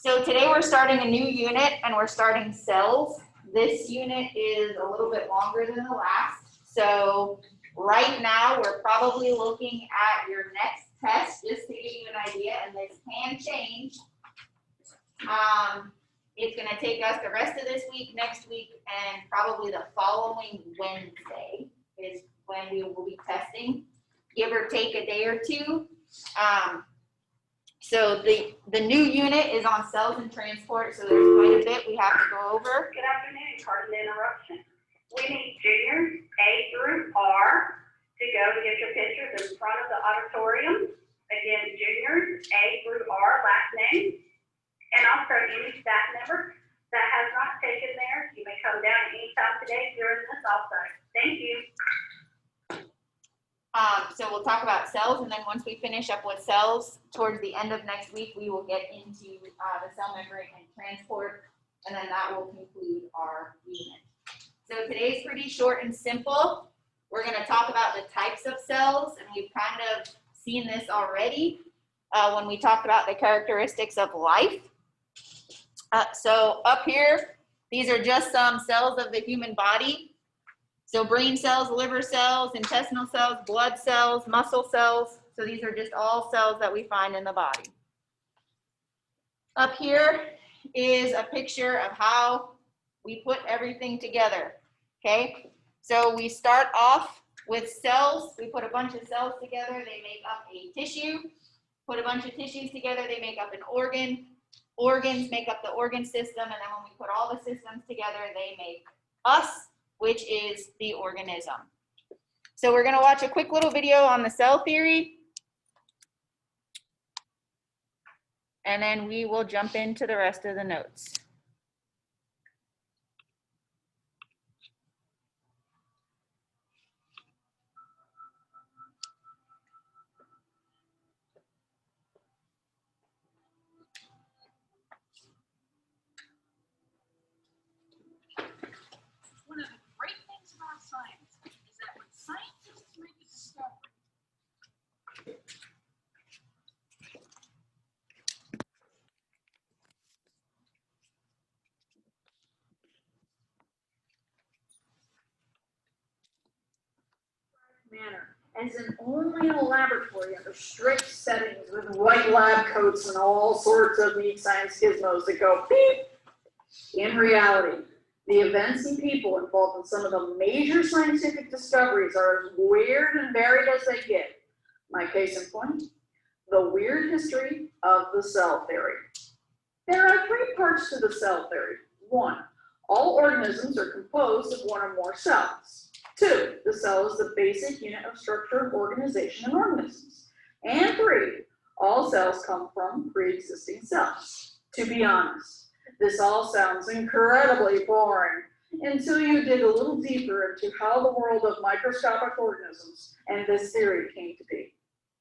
So today we're starting a new unit and we're starting cells. This unit is a little bit longer than the last. So right now we're probably looking at your next test just to give you an idea, and this can change. It's going to take us the rest of this week, next week, and probably the following Wednesday is when we will be testing, give or take a day or two. So the new unit is on cells and transport, so there's quite a bit we have to go over. Good afternoon, pardon the interruption. We need juniors A through R to go to get your pictures in front of the auditorium. Again, juniors A through R, last name. And also any staff member that has not taken theirs, you may come down anytime today during this also. Thank you. So we'll talk about cells, and then once we finish up with cells, towards the end of next week, we will get into the cell membrane and transport, and then that will conclude our unit. So today's pretty short and simple. We're going to talk about the types of cells, and we've kind of seen this already when we talked about the characteristics of life. So up here, these are just some cells of the human body. So brain cells, liver cells, intestinal cells, blood cells, muscle cells. So these are just all cells that we find in the body. Up here is a picture of how we put everything together, okay? So we start off with cells. We put a bunch of cells together. They make up a tissue. Put a bunch of tissues together. They make up an organ. Organs make up the organ system. And then when we put all the systems together, they make us, which is the organism. So we're going to watch a quick little video on the cell theory, and then we will jump into the rest of the notes. One of the great things about science is that when scientists make a discovery, manner, as in only in a laboratory under strict settings with white lab coats and all sorts of neat science gizmos that go beep. In reality, the events and people involved in some of the major scientific discoveries are as weird and varied as they get. My case in point, the weird history of the cell theory. There are three parts to the cell theory. 1, all organisms are composed of one or more cells. 2, the cell is the basic unit of structure and organization in organisms. And 3, all cells come from pre-existing cells. To be honest, this all sounds incredibly boring until you dig a little deeper into how the world of microscopic organisms and this theory came to be.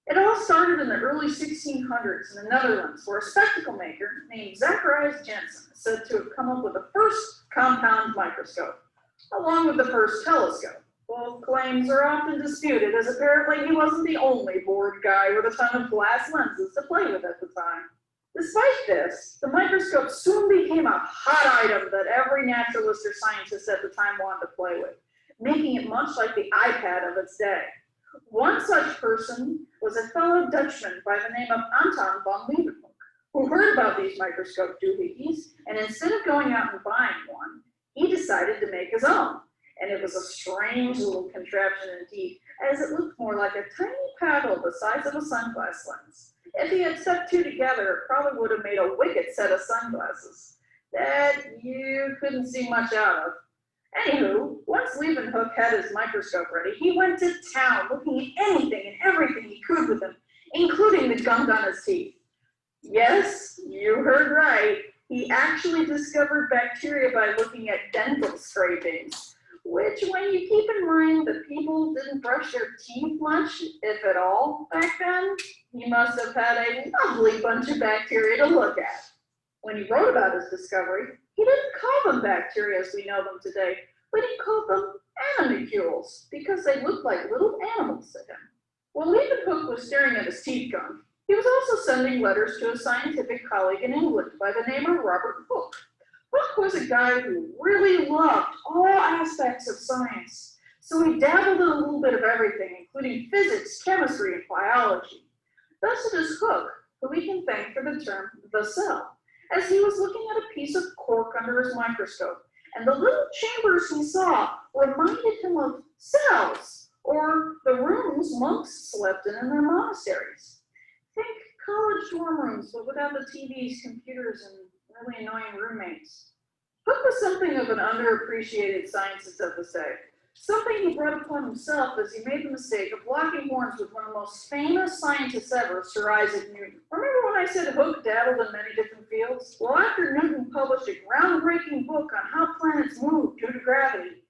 It all started in the early 1600s in the Netherlands, where a spectacle maker named Zacharias Janssen is said to have come up with the first compound microscope, along with the first telescope. Both claims are often disputed, as apparently he wasn't the only bored guy with a ton of glass lenses to play with at the time. Despite this, the microscope soon became a hot item that every naturalist or scientist at the time wanted to play with, making it much like the iPad of its day. One such person was a fellow Dutchman by the name of Anton van Leeuwenhoek, who heard about these microscope doohickeys, and instead of going out and buying one, he decided to make his own. And it was a strange little contraption indeed, as it looked more like a tiny paddle the size of a sunglass lens. If he had stuck two together, it probably would have made a wicked set of sunglasses that you couldn't see much out of. Anywho, once Leeuwenhoek had his microscope ready, he went to town looking at anything and everything he could with them, including the gunk on his teeth. Yes, you heard right. He actually discovered bacteria by looking at dental scrapings, which, when you keep in mind that people didn't brush their teeth much, if at all, back then, he must have had a lovely bunch of bacteria to look at. When he wrote about his discovery, he didn't call them bacteria as we know them today, but he called them animalcules because they looked like little animals to him. While Leeuwenhoek was staring at his teeth gunk, He was also sending letters to a scientific colleague in England by the name of Robert Hooke. Hooke was a guy who really loved all aspects of science, so he dabbled in a little bit of everything, including physics, chemistry, and biology. Thus it is Hooke who we can thank for the term the cell, as he was looking at a piece of cork under his microscope, and the little chambers he saw reminded him of cells, or the rooms monks slept in their monasteries. Think college dorm rooms, but without the TVs, computers, and really annoying roommates. Hooke was something of an underappreciated scientist of his day, something he brought upon himself as he made the mistake of locking horns with one of the most famous scientists ever, Sir Isaac Newton. Remember when I said Hooke dabbled in many different fields? Well, after Newton published a groundbreaking book on how planets move due to gravity,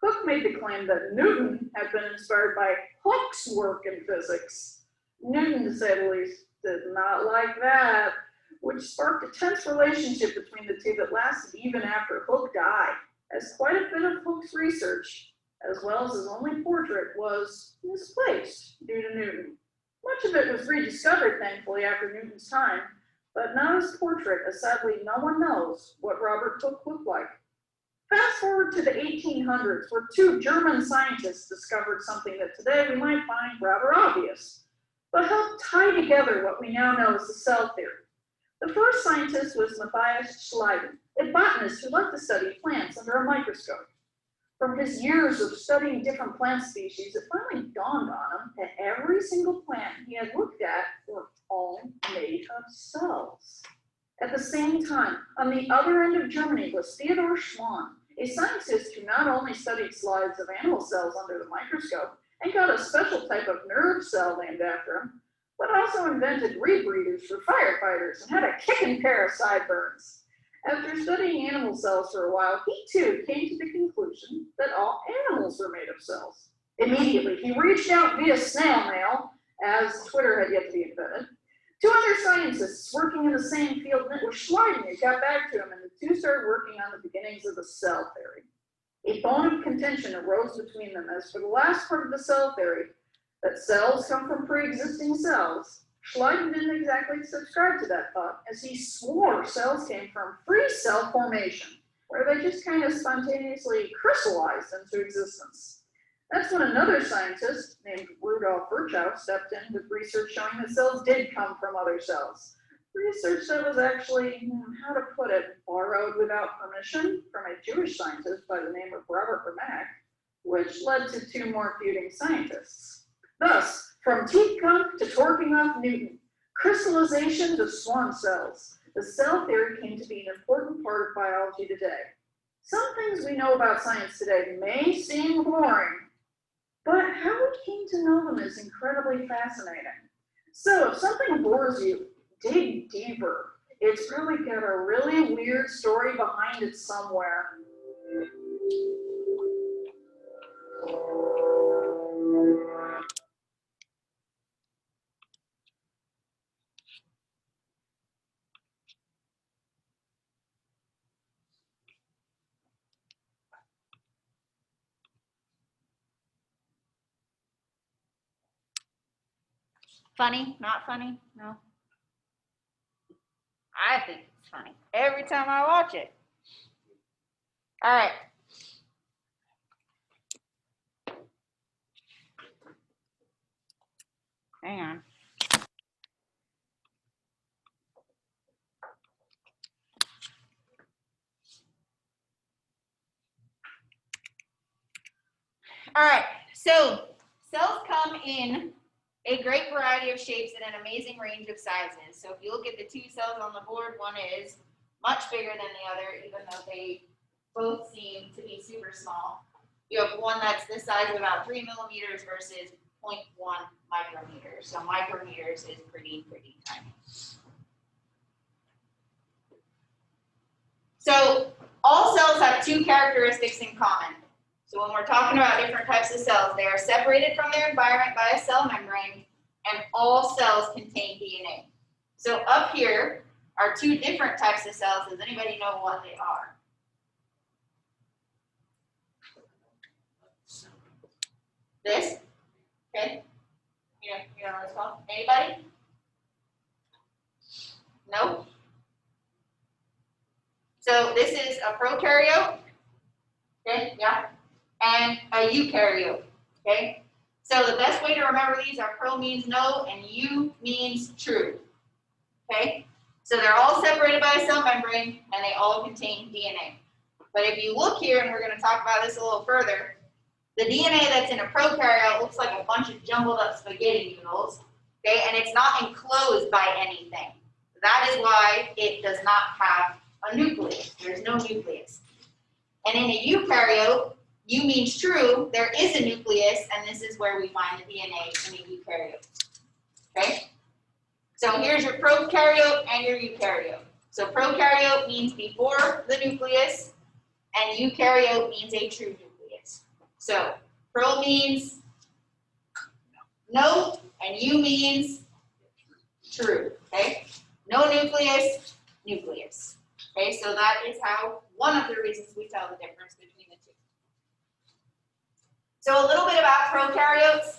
Hooke made the claim that Newton had been inspired by Hooke's work in physics. Newton, to say the least, did not like that, which sparked a tense relationship between the two that lasted even after Hooke died, as quite a bit of Hooke's research, as well as his only portrait, was misplaced due to Newton. Much of it was rediscovered, thankfully, after Newton's time, but not his portrait, as sadly no one knows what Robert Hooke looked like. Fast forward to the 1800s, where two German scientists discovered something that today we might find rather obvious, but helped tie together what we now know as the cell theory. The first scientist was Matthias Schleiden, a botanist who liked to study plants under a microscope. From his years of studying different plant species, it finally dawned on him that every single plant he had looked at were all made of cells. At the same time, on the other end of Germany was Theodor Schwann, a scientist who not only studied slides of animal cells under the microscope and got a special type of nerve cell named after him, but also invented rebreathers for firefighters and had a kicking pair of sideburns. After studying animal cells for a while, he too came to the conclusion that all animals were made of cells. Immediately, he reached out via snail mail, as Twitter had yet to be invented, to other scientists working in the same field, and it was Schleiden who got back to him, and the two started working on the beginnings of the cell theory. A bone of contention arose between them as for the last part of the cell theory, that cells come from pre-existing cells. Schleiden didn't exactly subscribe to that thought, as he swore cells came from free cell formation, where they just kind of spontaneously crystallized into existence. That's when another scientist named Rudolf Virchow stepped in with research showing that cells did come from other cells. Research that was actually, how to put it, borrowed without permission from a Jewish scientist by the name of Robert Remak, which led to two more feuding scientists. Thus, from Tittkopf to Torkinghoff-Newton, crystallization to Schwann cells, the cell theory came to be an important part of biology today. Some things we know about science today may seem boring, but how we came to know them is incredibly fascinating. So if something bores you, dig deeper. It's probably got a really weird story behind it somewhere. Funny? Not funny? No. I think it's funny every time I watch it. All right. Hang on. All right, so cells come in a great variety of shapes and an amazing range of sizes. So if you look at the two cells on the board, one is much bigger than the other, even though they both seem to be super small. You have one that's this size of about 3 millimeters versus 0.1 micrometers. So micrometers is pretty tiny. So all cells have two characteristics in common. So when we're talking about different types of cells, they are separated from their environment by a cell membrane, and all cells contain DNA. So up here are two different types of cells. Does anybody know what they are? This? Okay. You know what it's called? Anybody? No. So this is a prokaryote, okay, yeah, and a eukaryote, okay? So the best way to remember these are pro means no and eu means true, okay? So they're all separated by a cell membrane and they all contain DNA. But if you look here, and we're gonna talk about this a little further, the DNA that's in a prokaryote looks like a bunch of jumbled up spaghetti noodles, okay, and it's not enclosed by anything. That is why it does not have a nucleus. There's no nucleus. And in a eukaryote, U means true, there is a nucleus, and this is where we find the DNA in a eukaryote. Okay? So here's your prokaryote and your eukaryote. So prokaryote means before the nucleus, and eukaryote means a true nucleus. So pro means no, and U means true. Okay? No nucleus, nucleus. Okay, so that is how, one of the reasons we tell the difference between the two. So a little bit about prokaryotes.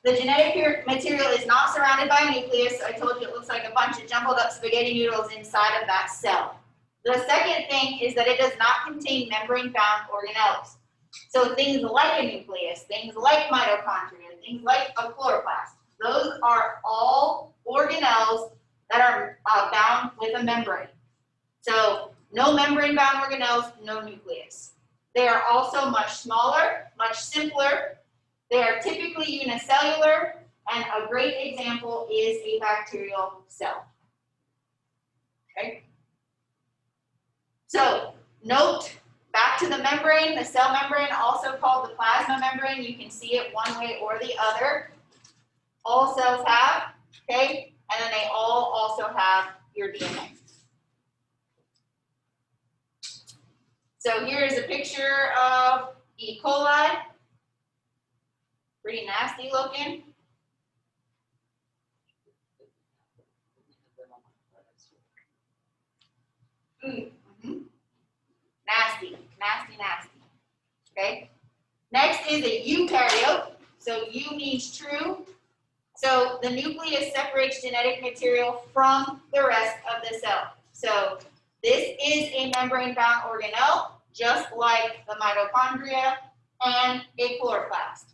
The genetic material is not surrounded by a nucleus. I told you it looks like a bunch of jumbled up spaghetti noodles inside of that cell. The second thing is that it does not contain membrane-bound organelles. So things like a nucleus, things like mitochondria, things like a chloroplast, those are all organelles that are bound with a membrane. So no membrane-bound organelles, no nucleus. They are also much smaller, much simpler. They are typically unicellular, and a great example is a bacterial cell. Okay? So note, back to the membrane, the cell membrane, also called the plasma membrane. You can see it one way or the other. All cells have, okay? And then they all also have your DNA. So here's a picture of E. coli. Pretty nasty looking. Nasty, nasty, nasty. Okay. Next is a eukaryote. So U means true. So the nucleus separates genetic material from the rest of the cell. So this is a membrane-bound organelle, just like the mitochondria and a chloroplast.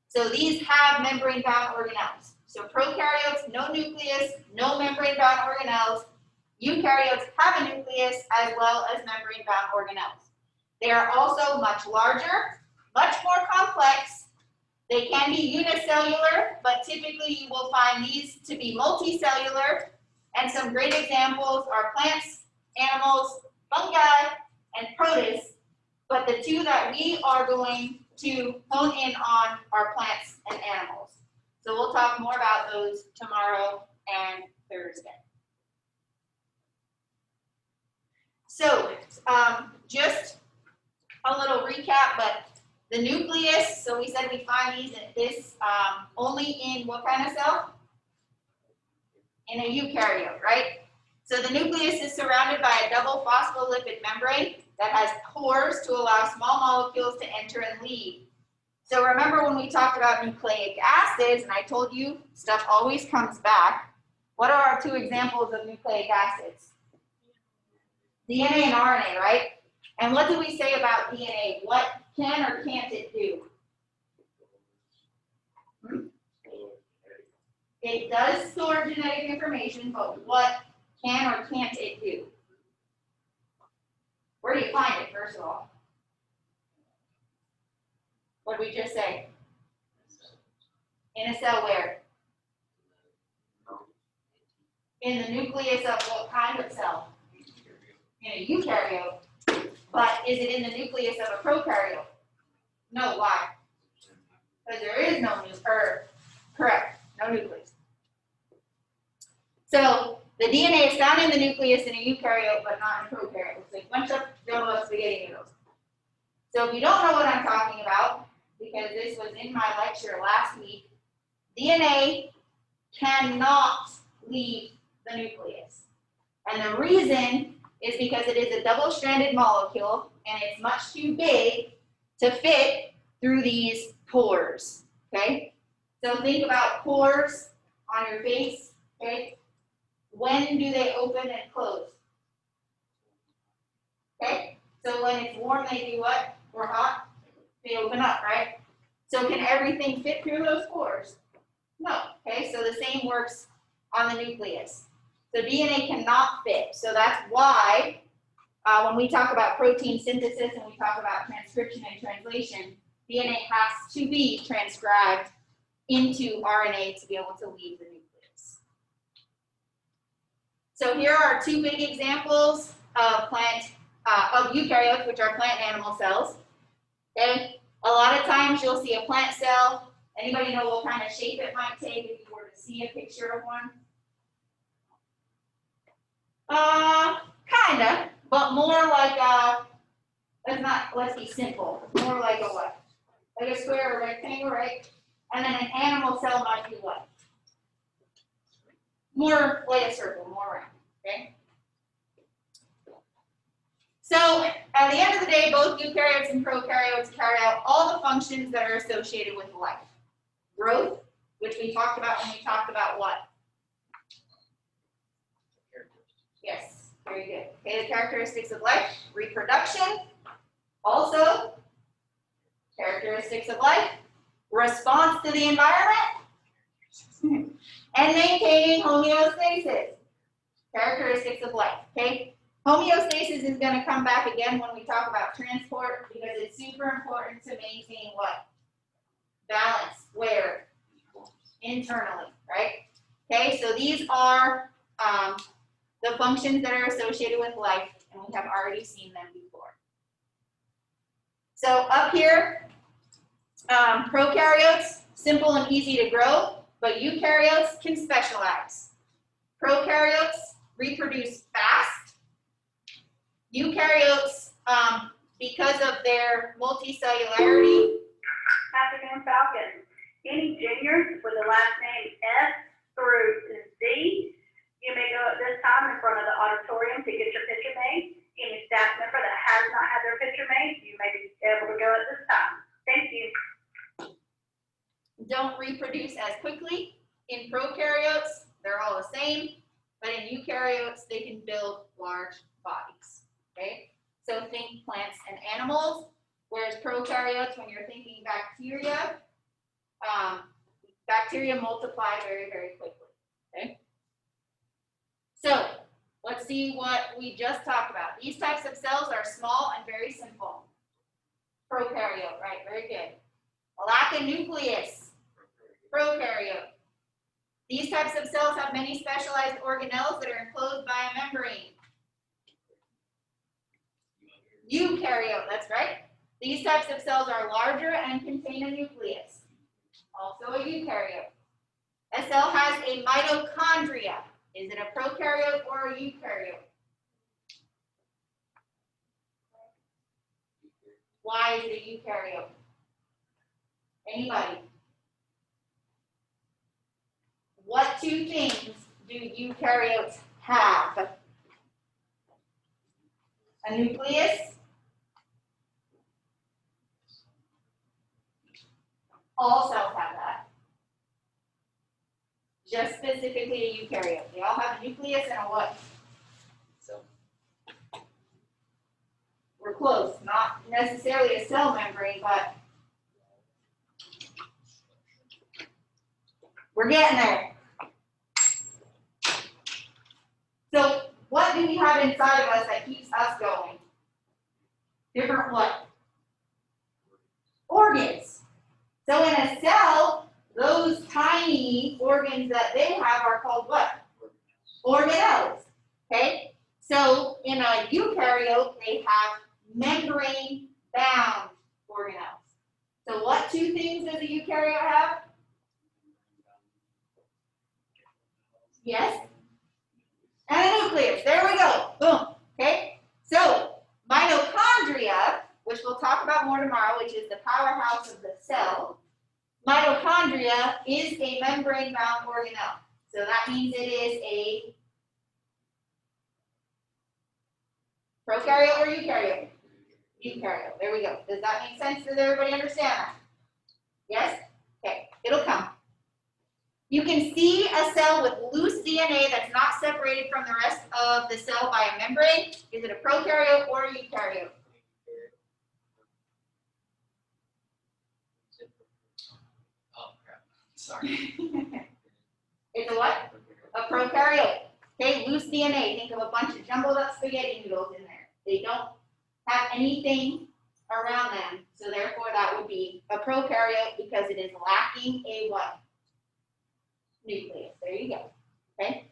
So these have membrane-bound organelles. So prokaryotes, no nucleus, no membrane-bound organelles. Eukaryotes have a nucleus as well as membrane-bound organelles. They are also much larger, much more complex. They can be unicellular, but typically you will find these to be multicellular. And some great examples are plants, animals, fungi, and protists. But the two that we are going to hone in on are plants and animals. So we'll talk more about those tomorrow and Thursday. So just a little recap, but the nucleus, so we said we find this only in what kind of cell? In a eukaryote, right? So the nucleus is surrounded by a double phospholipid membrane that has pores to allow small molecules to enter and leave. So remember when we talked about nucleic acids, and I told you stuff always comes back. What are our two examples of nucleic acids? DNA and RNA, right? And what do we say about DNA? What can or can't it do? It does store genetic information, but what can or can't it do? Where do you find it, first of all? What did we just say? In a cell where? In the nucleus of what kind of cell? In a eukaryote. But is it in the nucleus of a prokaryote? No, why? Because there is no nucleus. Correct, no nucleus. So the DNA is found in the nucleus in a eukaryote, but not in a prokaryote. It's like a bunch of jumbled up spaghetti noodles. So if you don't know what I'm talking about, because this was in my lecture last week, DNA cannot leave the nucleus. And the reason is because it is a double-stranded molecule, and it's much too big to fit through these pores, okay? So think about pores on your face, okay? When do they open and close? Okay, so when it's warm, they do what? Or hot? They open up, right? So can everything fit through those pores? No, okay, so the same works on the nucleus. So DNA cannot fit, so that's why when we talk about protein synthesis and we talk about transcription and translation, DNA has to be transcribed into RNA to be able to leave the nucleus. So here are two big examples of of eukaryotes, which are plant and animal cells. Okay, a lot of times you'll see a plant cell. Anybody know what kind of shape it might take if you were to see a picture of one? Kinda, but more like let's be simple. More like a what? Like a square or rectangle, right? And then an animal cell might be what? More like a circle, more round, okay? So at the end of the day, both eukaryotes and prokaryotes carry out all the functions that are associated with life. Growth, which we talked about when we talked about what? Yes, very good. Okay, the characteristics of life. Reproduction, also characteristics of life. Response to the environment, and maintaining homeostasis, characteristics of life, okay? Homeostasis is going to come back again when we talk about transport because it's super important to maintain what? Balance, where? Internally, right? Okay, so these are the functions that are associated with life, and we have already seen them before. So up here, prokaryotes, simple and easy to grow, but eukaryotes can specialize. Prokaryotes reproduce fast. Eukaryotes, because of their multicellularity. Afternoon, Falcon. Any juniors with the last name S through Z, you may go at this time in front of the auditorium to get your picture made. Any staff member that has not had their picture made, you may be able to go at this time. Thank you. Don't reproduce as quickly. In prokaryotes, they're all the same, but in eukaryotes, they can build large bodies, okay? So think plants and animals, whereas prokaryotes, when you're thinking bacteria, bacteria multiply very, very quickly, okay? So let's see what we just talked about. These types of cells are small and very simple. Prokaryote, right, very good. Lack of nucleus, prokaryote. These types of cells have many specialized organelles that are enclosed by a membrane. Eukaryote, that's right. These types of cells are larger and contain a nucleus. Also a eukaryote. A cell has a mitochondria. Is it a prokaryote or a eukaryote? Why is it a eukaryote? Anybody? What two things do eukaryotes have? A nucleus. All cells have that. Just specifically a eukaryote. They all have a nucleus and a what? We're close. Not necessarily a cell membrane, but we're getting there. So what do we have inside of us that keeps us going? Different what? Organs. So in a cell, those tiny organs that they have are called what? Organelles. Okay? So in a eukaryote, they have membrane-bound organelles. So what two things does a eukaryote have? Yes? And a nucleus. There we go. Boom. Okay? So mitochondria, which we'll talk about more tomorrow, which is the powerhouse of the cell. Mitochondria is a membrane-bound organelle. So that means it is a prokaryote or eukaryote? Eukaryote. There we go. Does that make sense? Does everybody understand that? Yes? Okay. It'll come. You can see a cell with loose DNA that's not separated from the rest of the cell by a membrane. Is it a prokaryote or a eukaryote? Oh, crap. Sorry. It's a what? A prokaryote. Okay, loose DNA. Think of a bunch of jumbled up spaghetti noodles in there. They don't have anything around them, so therefore that would be a prokaryote because it is lacking a what? Nucleus. There you go. Okay.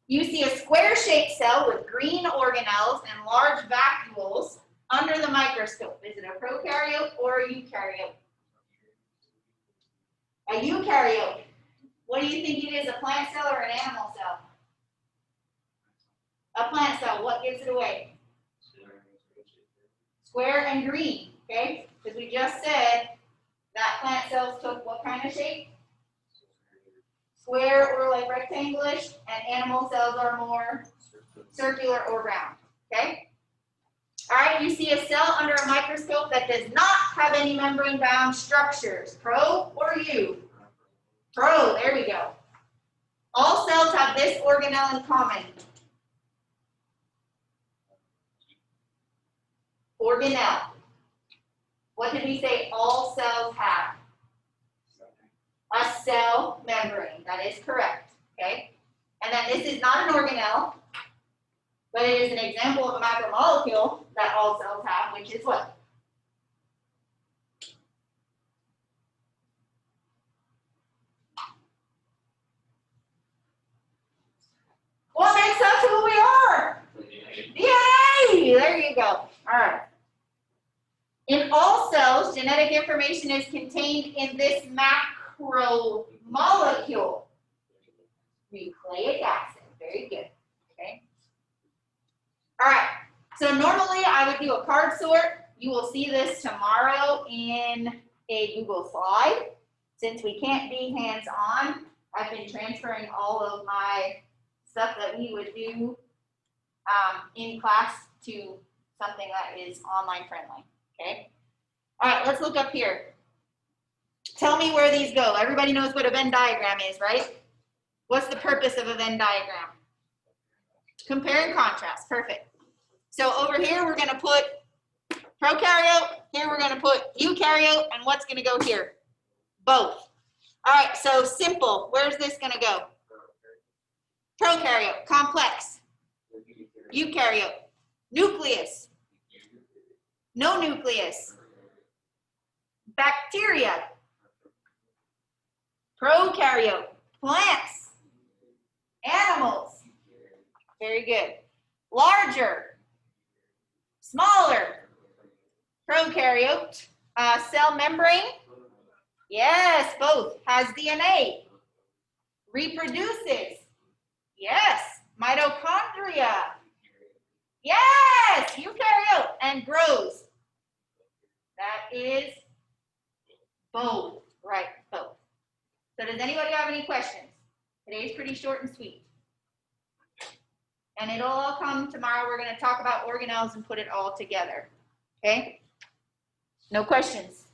You see a square-shaped cell with green organelles and large vacuoles under the microscope. Is it a prokaryote or a eukaryote? A eukaryote. What do you think it is, a plant cell or an animal cell? A plant cell. What gives it away? Square and green, okay? Because we just said that plant cells took what kind of shape? Square or like rectangular-ish, and animal cells are more circular or round, okay? All right, you see a cell under a microscope that does not have any membrane-bound structures. Pro or U? Pro, there we go. All cells have this organelle in common. Organelle. What did we say all cells have? A cell membrane. That is correct. Okay? And then this is not an organelle, but it is an example of a macromolecule that all cells have, which is what? What makes us who we are? Yay! There you go. All right. In all cells, genetic information is contained in this macromolecule. Nucleic acid. Very good. Okay. All right. So normally I would do a card sort. You will see this tomorrow in a Google slide. Since we can't be hands-on, I've been transferring all of my stuff that we would do in class to something that is online friendly, okay? All right, let's look up here. Tell me where these go. Everybody knows what a Venn diagram is, right? What's the purpose of a Venn diagram? Compare and contrast, perfect. So over here, we're gonna put prokaryote, here we're gonna put eukaryote, and what's gonna go here? Both. All right, so simple, where's this gonna go? Prokaryote, complex. Eukaryote, nucleus. No nucleus. Bacteria. Prokaryote, plants. Animals. Very good. Larger. Smaller. Prokaryote, cell membrane. Yes, both. Has DNA. Reproduces. Yes. Mitochondria. Yes. Eukaryote. And grows. That is both. Right, both. So does anybody have any questions? Today's pretty short and sweet. And it'll all come tomorrow. We're going to talk about organelles and put it all together. Okay? No questions?